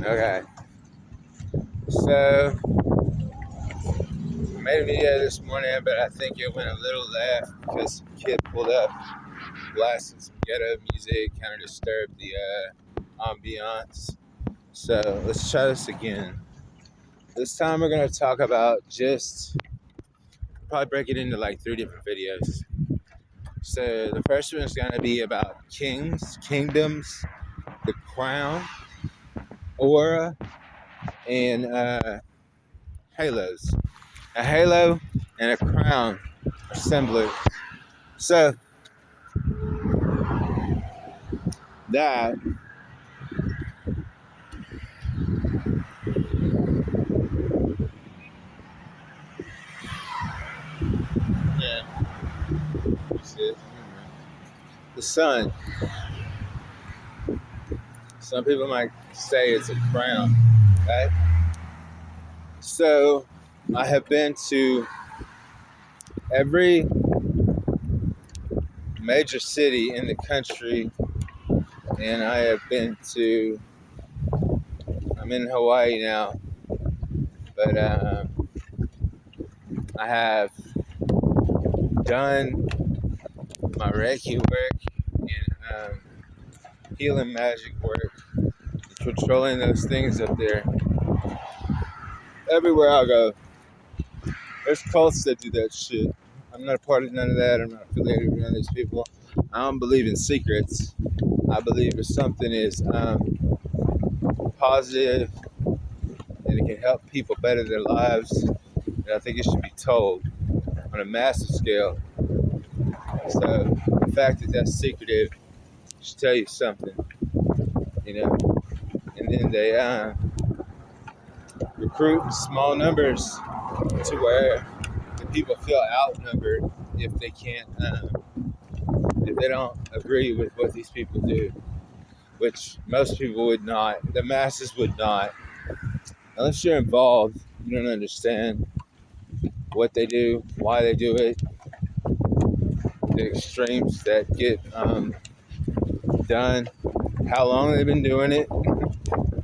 Okay, so I made a video this morning, but I think it went a little left because some kid pulled up blasting some ghetto music, kind of disturbed the ambiance. So let's try this again. This time we're going to talk about probably break it into like 3 different videos. So the first one is going to be about kings, kingdoms, the crown, aura, and halos. A halo and a crown are similar. So that yeah, the sun. Some people might say it's a crown, right? So I have been to every major city in the country, and I'm in Hawaii now, but I have done my Reiki work and healing magic work, controlling those things up there. Everywhere I go, there's cults that do that shit. I'm not a part of none of that. I'm not affiliated with none of these people. I don't believe in secrets. I believe if something is positive and it can help people better their lives, then I think it should be told on a massive scale. So the fact that that's secretive should tell you something, you know. And then they recruit in small numbers to where the people feel outnumbered if they can't, if they don't agree with what these people do, which most people would not. The masses would not. Unless you're involved, you don't understand what they do, why they do it, the extremes that get done, how long they've been doing it,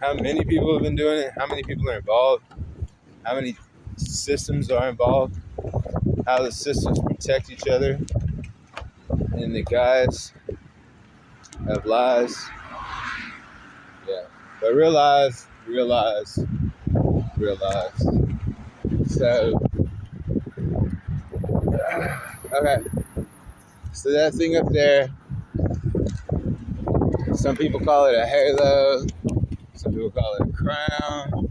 how many people have been doing it, how many people are involved, how many systems are involved, how the systems protect each other in the guise of lies. Yeah. But realize. So, okay. So that thing up there, some people call it a halo, some people call it a crown,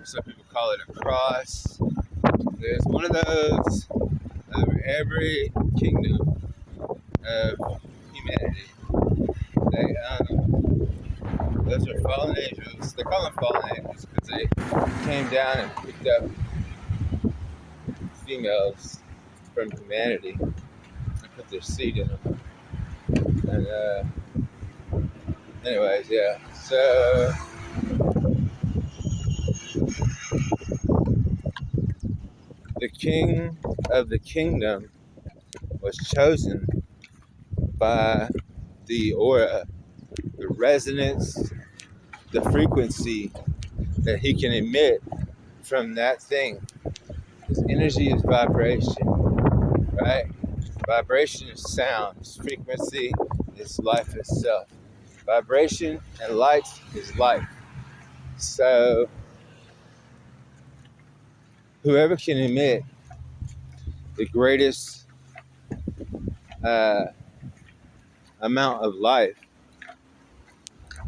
some people call it a cross. There's one of those over every kingdom of humanity. Those are fallen angels. They call them fallen angels because they came down and picked up females from humanity and put their seed in them. And anyways, yeah. So the king of the kingdom was chosen by the aura, the resonance, the frequency that he can emit from that thing. His energy is vibration, right? Vibration is sound. Its frequency is life itself. Vibration and light is life. So whoever can emit the greatest amount of life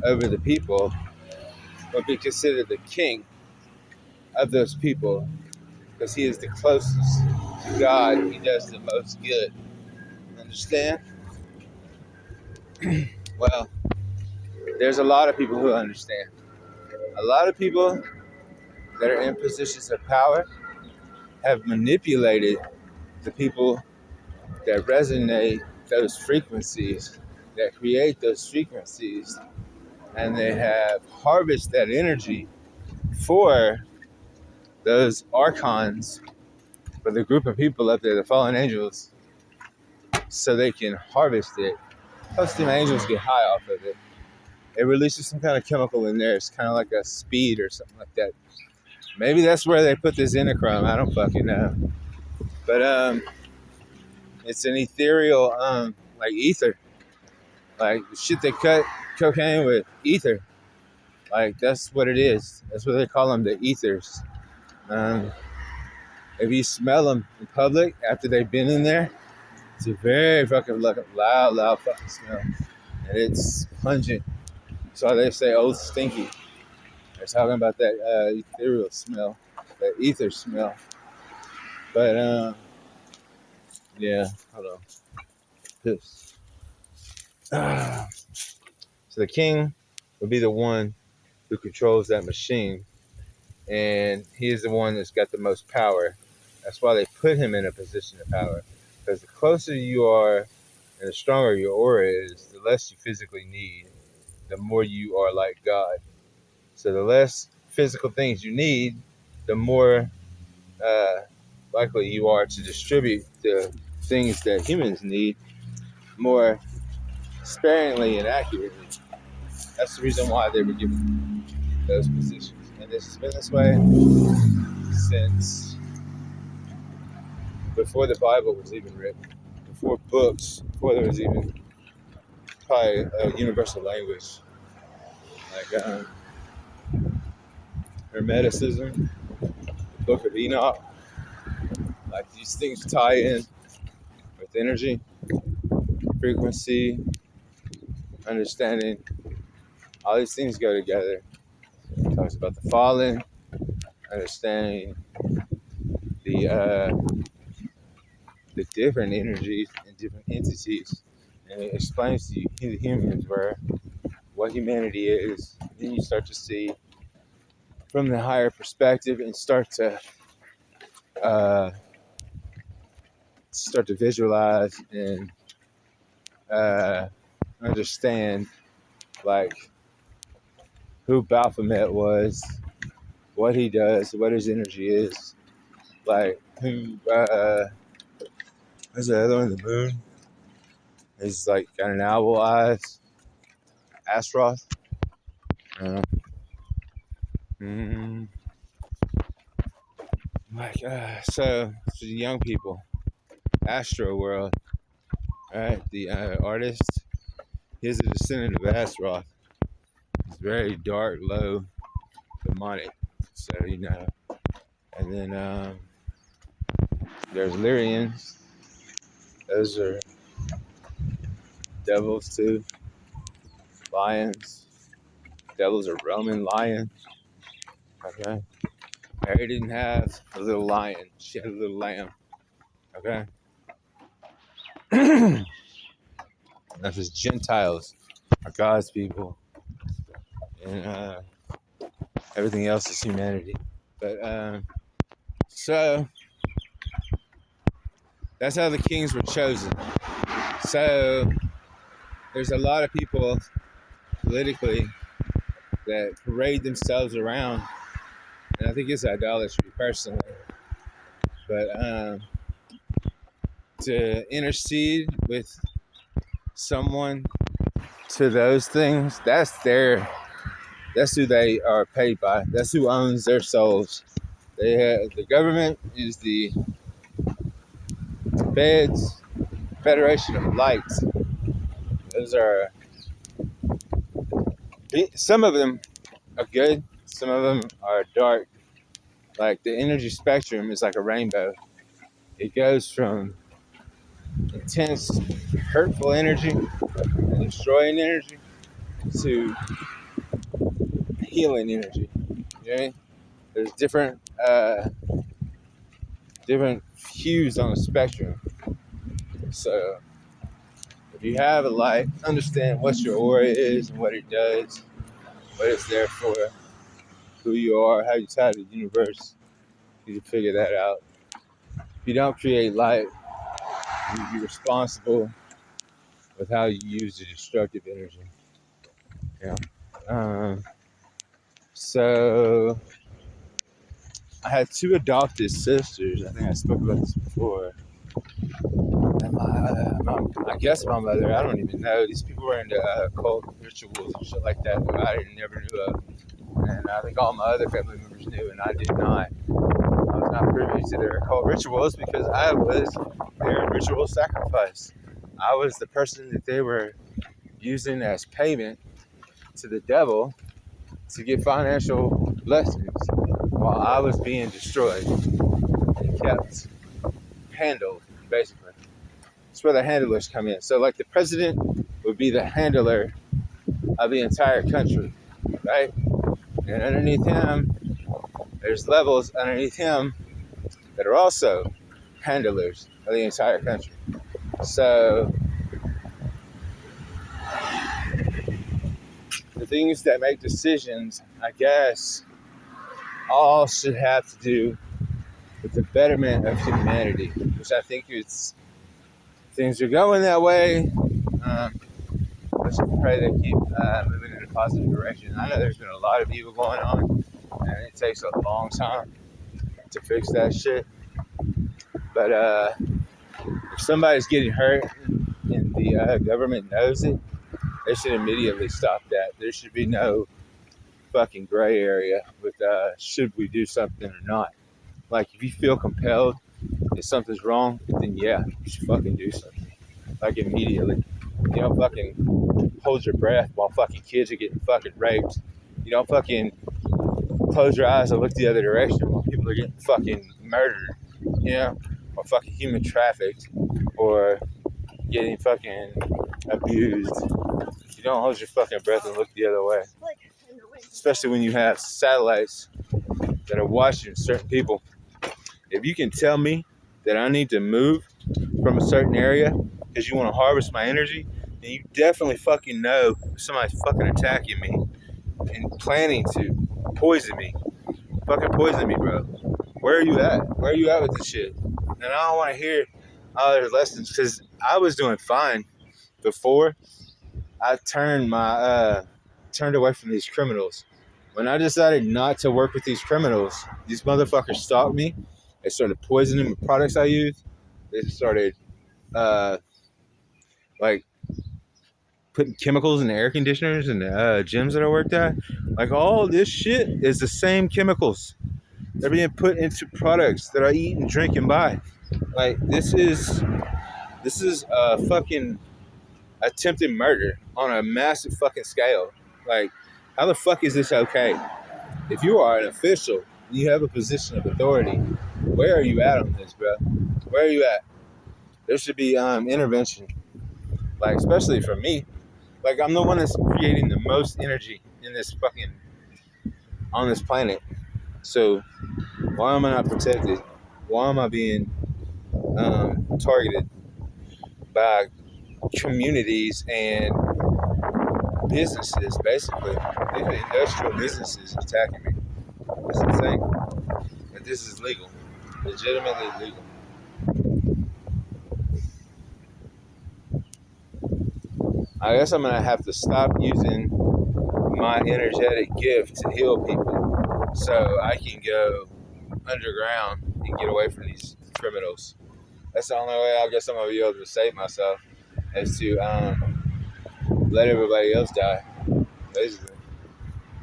over the people will be considered the king of those people because he is the closest to God. He does the most good. Understand? Well, there's a lot of people who understand. A lot of people that are in positions of power have manipulated the people that resonate those frequencies, that create those frequencies, and they have harvested that energy for those archons, for the group of people up there, the fallen angels, so they can harvest it. Plus, them angels get high off of it. it releases some kind of chemical in there. It's kind of like a speed or something like that. Maybe that's where they put this Inachrome. I don't fucking know. But it's an ethereal, like ether. Like the shit they cut cocaine with ether. Like that's what it is. That's what they call them, the ethers. Um, if you smell them in public after they've been in there, it's a very fucking loud fucking smell, and it's pungent. So they say, "Oh, stinky." They're talking about that ethereal smell, that ether smell. But yeah, hold on. This. So the king would be the one who controls that machine, and he is the one that's got the most power. That's why they put him in a position of power, because the closer you are and the stronger your aura is, the less you physically need, the more you are like God. So the less physical things you need, the more uh, likely you are to distribute the things that humans need more sparingly and accurately. That's the reason why they were given those positions. And this has been this way since before the Bible was even written, before books, before there was even probably a universal language. Like Hermeticism, the Book of Enoch, like these things tie in with energy, frequency, understanding. All these things go together. It talks about the fallen, understanding the the different energies and different entities, and it explains to you who the humans were, what humanity is. Then you start to see from the higher perspective and uh, start to visualize and understand like who Baphomet was, what he does, what his energy is, like who who's the other one, the moon is like got an owl eyes, Astaroth. Uh, mm, like so for the young people, Astro World, right? The artist, he's a descendant of Astaroth. It's very dark, low, demonic. So you know, and then there's Lyrians. Those are devils too. Lions. Devils are Roman lions. Okay. Mary didn't have a little lion. She had a little lamb. Okay. That's just Gentiles are God's people, and everything else is humanity. But so that's how the kings were chosen. So there's a lot of people politically that parade themselves around, and I think it's idolatry personally. But to intercede with someone to those things, that's who they are paid by. That's who owns their souls. The government is the feds, Federation of Lights. Those are, some of them are good, some of them are dark. Like the energy spectrum is like a rainbow. It goes from intense, hurtful energy and destroying energy to healing energy. Okay? There's different hues on the spectrum. So if you have a light, understand what your aura is and what it does, what it's there for, who you are, how you tie to the universe. You can figure that out. If you don't create light, you be responsible with how you use the destructive energy. Yeah. So I had two adopted sisters. I think I spoke about this before. And I guess my mother, I don't even know. These people were into occult rituals and shit like that I never knew of. And I think all my other family members knew, and I did not. I was not privy to their occult rituals because I was their ritual sacrifice. I was the person that they were using as payment to the devil to get financial blessings while I was being destroyed and kept handled, basically. That's where the handlers come in. So, like, the president would be the handler of the entire country, right? And underneath him, there's levels underneath him that are also handlers of the entire country. So, the things that make decisions, I guess, all should have to do with the betterment of humanity, which I think things are going that way. Let's just pray they keep moving in a positive direction. I know there's been a lot of evil going on, and it takes a long time to fix that shit. But if somebody's getting hurt and the government knows it, they should immediately stop that. There should be no fucking gray area with should we do something or not. Like, if you feel compelled that something's wrong, then yeah, you should fucking do something. Like, immediately. You don't fucking hold your breath while fucking kids are getting fucking raped. You don't fucking close your eyes and look the other direction while people are getting fucking murdered, you know, or fucking human trafficked, or getting fucking abused. You don't hold your fucking breath and look the other way. Especially when you have satellites that are watching certain people. If you can tell me that I need to move from a certain area because you want to harvest my energy, then you definitely fucking know somebody's fucking attacking me and planning to poison me. Fucking poison me, bro. Where are you at? Where are you at with this shit? And I don't want to hear other lessons because I was doing fine before I turned away from these criminals. When I decided not to work with these criminals, these motherfuckers stalked me. They started poisoning the products I use. They started like putting chemicals in the air conditioners and the gyms that I worked at. Like, all this shit is the same chemicals. They're being put into products that I eat and drink and buy. Like, this is fucking attempted murder on a massive fucking scale. Like, how the fuck is this okay? If you are an official and you have a position of authority, where are you at on this, bro? Where are you at? There should be intervention. Like, especially for me. Like, I'm the one that's creating the most energy in this fucking, on this planet. So, why am I not protected? Why am I being targeted by communities and businesses, basically? Industrial businesses attacking me. It's insane. But this is legal. Legitimately legal. I guess I'm going to have to stop using my energetic gift to heal people so I can go underground and get away from these criminals. That's the only way I guess I'm going to be able to save myself, is to let everybody else die, basically.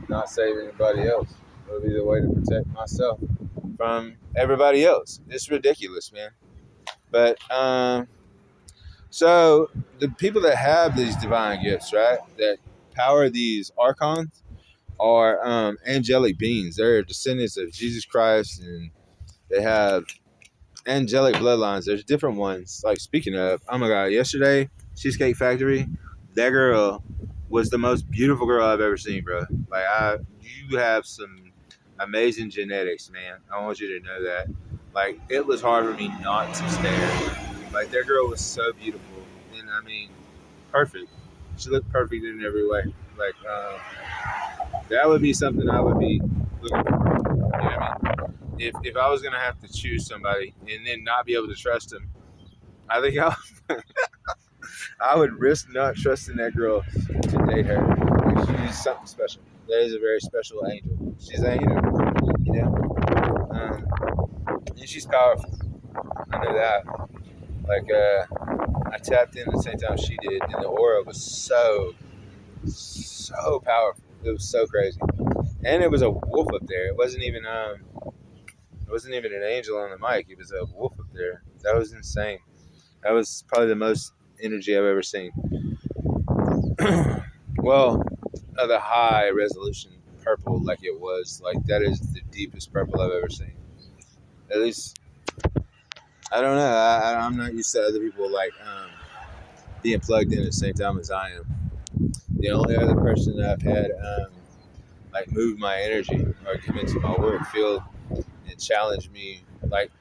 Not save anybody else. It'll be the way to protect myself from everybody else. It's ridiculous, man. But, so the people that have these divine gifts, right, that power these archons, are angelic beings. They're descendants of Jesus Christ, and they have angelic bloodlines. There's different ones. Like, speaking of, oh my god, yesterday, Cheesecake Factory, that girl was the most beautiful girl I've ever seen, bro. Like, you have some amazing genetics, man. I want you to know that. Like, it was hard for me not to stare. Like, that girl was so beautiful, and I mean, perfect. She looked perfect in every way. Like, that would be something I would be looking for. You know what I mean? If I was gonna have to choose somebody and then not be able to trust them, I think I would risk not trusting that girl to date her. Like, she's something special. That is a very special angel. She's an angel, you know, and she's powerful. I know that. Like I tapped in at the same time she did, and the aura was so powerful. It was so crazy, and it was a wolf up there. It wasn't even an angel on the mic. It was a wolf up there. That was insane. That was probably the most energy I've ever seen. Well, the high resolution purple, like it was, like that is the deepest purple I've ever seen. At least I don't know. I'm not used to other people being plugged in at the same time as I am. The only other person that I've had move my energy or come into my work field and challenge me like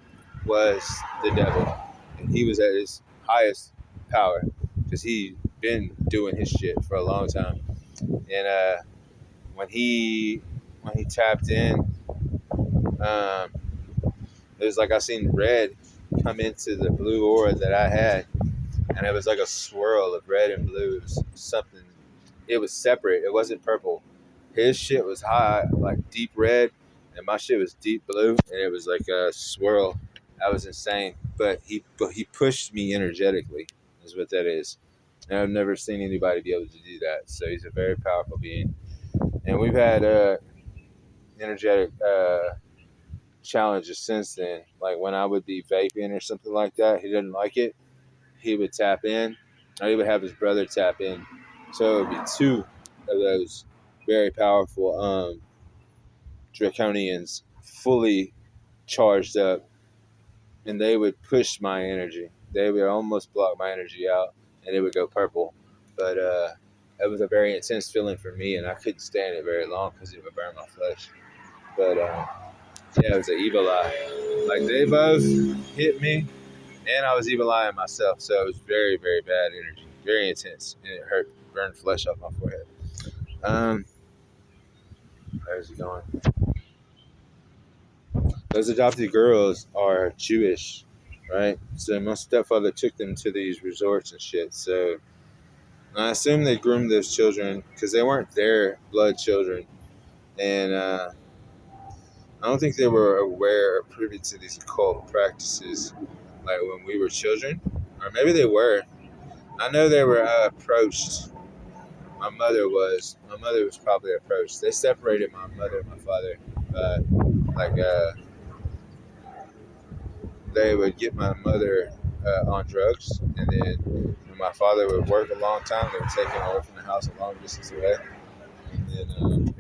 was the devil, and he was at his highest power because he been doing his shit for a long time. And when he when he tapped in, um, it was like I seen red come into the blue aura that I had, and it was like a swirl of red and blue. It was something. It was separate. It wasn't purple. His shit was high, like deep red, and my shit was deep blue, and it was like a swirl. That was insane. But he pushed me energetically, is what that is. And I've never seen anybody be able to do that. So he's a very powerful being. And we've had energetic challenges since then. Like when I would be vaping or something like that, he didn't like it. He would tap in, or he would have his brother tap in. So it would be two of those very powerful draconians fully charged up, and they would push my energy. They would almost block my energy out, and it would go purple. But it was a very intense feeling for me, and I couldn't stand it very long because it would burn my flesh. But yeah, it was an evil eye. Like they both hit me, and I was evil eyeing myself. So it was very, very bad energy, very intense, and it hurt, burned flesh off my forehead. Um, where's he going? Those adopted girls are Jewish, right? So my stepfather took them to these resorts and shit. So I assume they groomed those children because they weren't their blood children, and I don't think they were aware or privy to these occult practices like when we were children, or maybe they were. I know they were approached. My mother was. My mother was probably approached. They separated my mother and my father, but like they would get my mother on drugs, and then when my father would work a long time, they would take him away from the house a long distance away, and then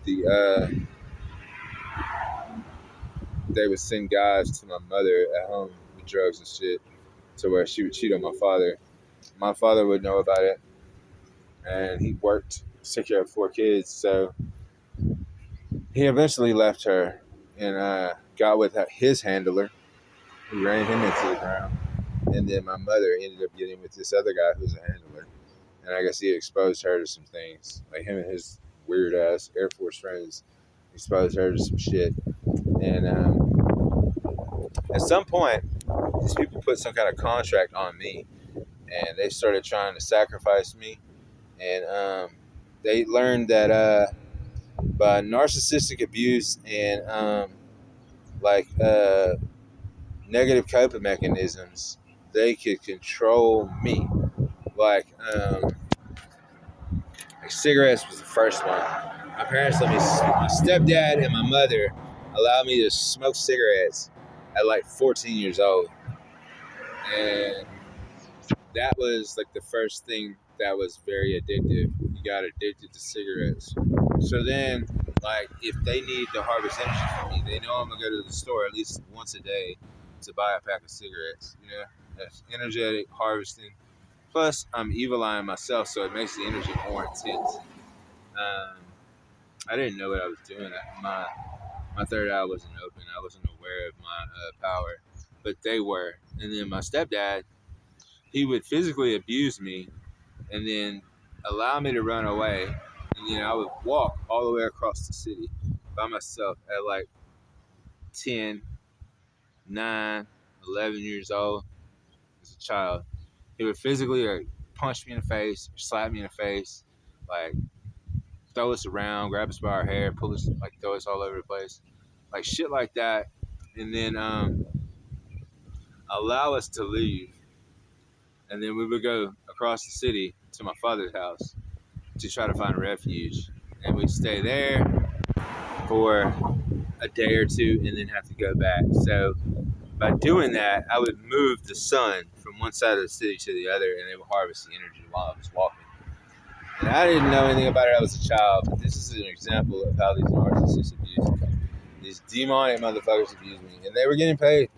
the they would send guys to my mother at home with drugs and shit, to where she would cheat on my father. My father would know about it, and he worked, took care of 4 kids, so he eventually left her and got with his handler, who ran him into the ground. And then my mother ended up getting with this other guy who's a handler. And I guess he exposed her to some things. Like him and his weird ass Air Force friends exposed her to some shit. And at some point, these people put some kind of contract on me. And they started trying to sacrifice me. And they learned that by narcissistic abuse and like negative coping mechanisms, they could control me. Like, like cigarettes was the first one. My parents let me, my stepdad and my mother allowed me to smoke cigarettes at like 14 years old. And that was like the first thing that was very addictive. You got addicted to cigarettes. So then, like, if they need to harvest energy from me, they know I'm gonna go to the store at least once a day to buy a pack of cigarettes. You know, that's energetic harvesting. Plus, I'm evil eyeing myself, so it makes the energy more intense. Um, I didn't know what I was doing. My third eye wasn't open. I wasn't aware of my power, but they were. And then my stepdad, he would physically abuse me and then allow me to run away. And then I would walk all the way across the city by myself at like 10, 9, 11 years old as a child. He would physically punch me in the face, or slap me in the face, like throw us around, grab us by our hair, pull us, like throw us all over the place, like shit like that. And then allow us to leave, and then we would go across the city to my father's house to try to find refuge, and we'd stay there for a day or two and then have to go back. So by doing that, I would move the sun from one side of the city to the other, and it would harvest the energy while I was walking. And I didn't know anything about it. I was a child, but this is an example of how these narcissists abuse me. These demonic motherfuckers abuse me, and they were getting paid.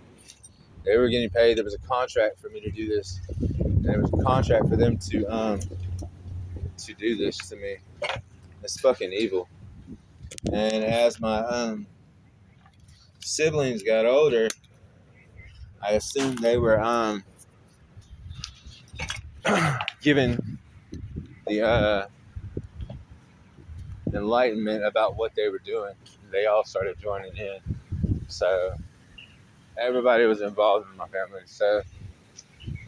They were getting paid. There was a contract for me to do this, and there was a contract for them to do this to me. It's fucking evil. And as my siblings got older, I assumed they were given the enlightenment about what they were doing. They all started joining in. So everybody was involved in my family. So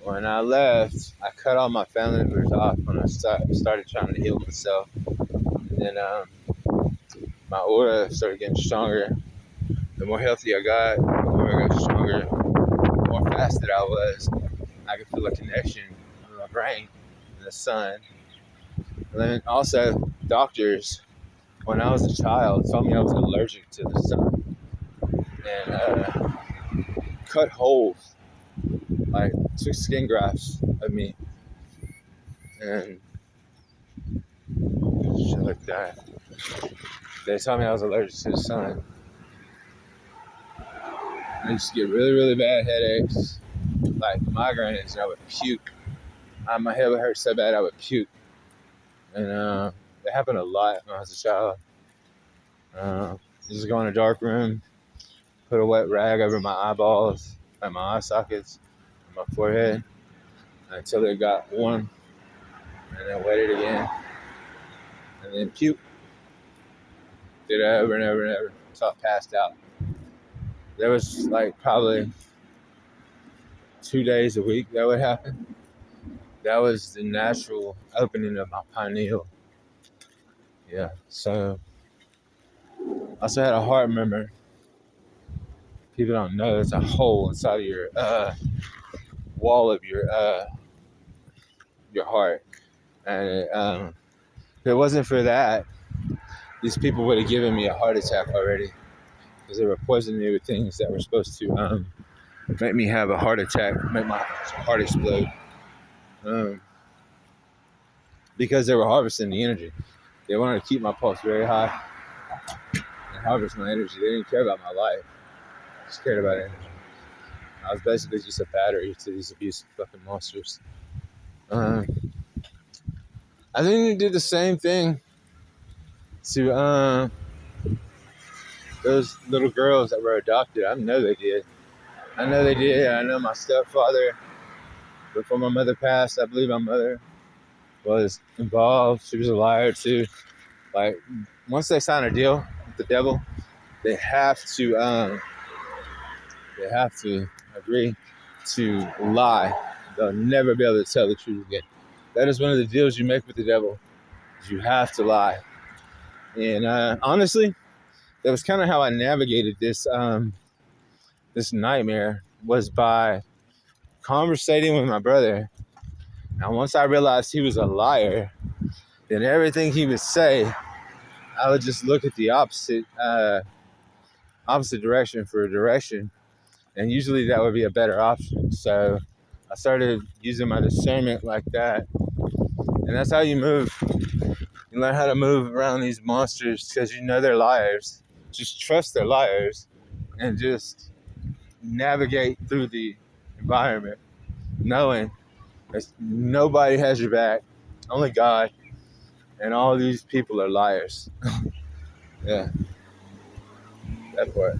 when I left, I cut all my family members off when I started trying to heal myself. And then my aura started getting stronger. The more healthy I got, the more I got stronger. The more fasted I was, I could feel a connection with my brain and the sun. And then also, doctors, when I was a child, told me I was allergic to the sun. And cut holes, like took skin grafts of me. And shit like that. They told me I was allergic to the sun. I used to get really, really bad headaches, like migraines, and I would puke. My head would hurt so bad I would puke. And it happened a lot when I was a child. Just go in a dark room, put a wet rag over my eyeballs, and my eye sockets, and my forehead, until it got warm, and then wet it again, and then puke. Did it over and over and over until I passed out. There was like probably 2 days a week that would happen. That was the natural opening of my pineal. Yeah, so I also had a heart murmur. People don't know there's a hole inside of your wall of your heart, and if it wasn't for that, these people would have given me a heart attack already, because they were poisoning me with things that were supposed to make me have a heart attack, make my heart explode, because they were harvesting the energy. They wanted to keep my pulse very high and harvest my energy. They didn't care about my life. They just cared about energy. I was basically just a battery to these abusive fucking monsters. I think they did the same thing to those little girls that were adopted. I know they did. I know my stepfather, before my mother passed, I believe my mother was involved. She was a liar too. Like, once they sign a deal with the devil, they have to agree to lie. They'll never be able to tell the truth again. That is one of the deals you make with the devil. You have to lie. And honestly, that was kind of how I navigated this this nightmare, was by conversating with my brother. Now, once I realized he was a liar, then everything he would say, I would just look at the opposite direction for a direction, and usually that would be a better option. So I started using my discernment like that, and that's how you move. You learn how to move around these monsters, because you know they're liars. Just trust they're liars, and just navigate through the environment, knowing that nobody has your back, only God, and all these people are liars. Yeah, that part.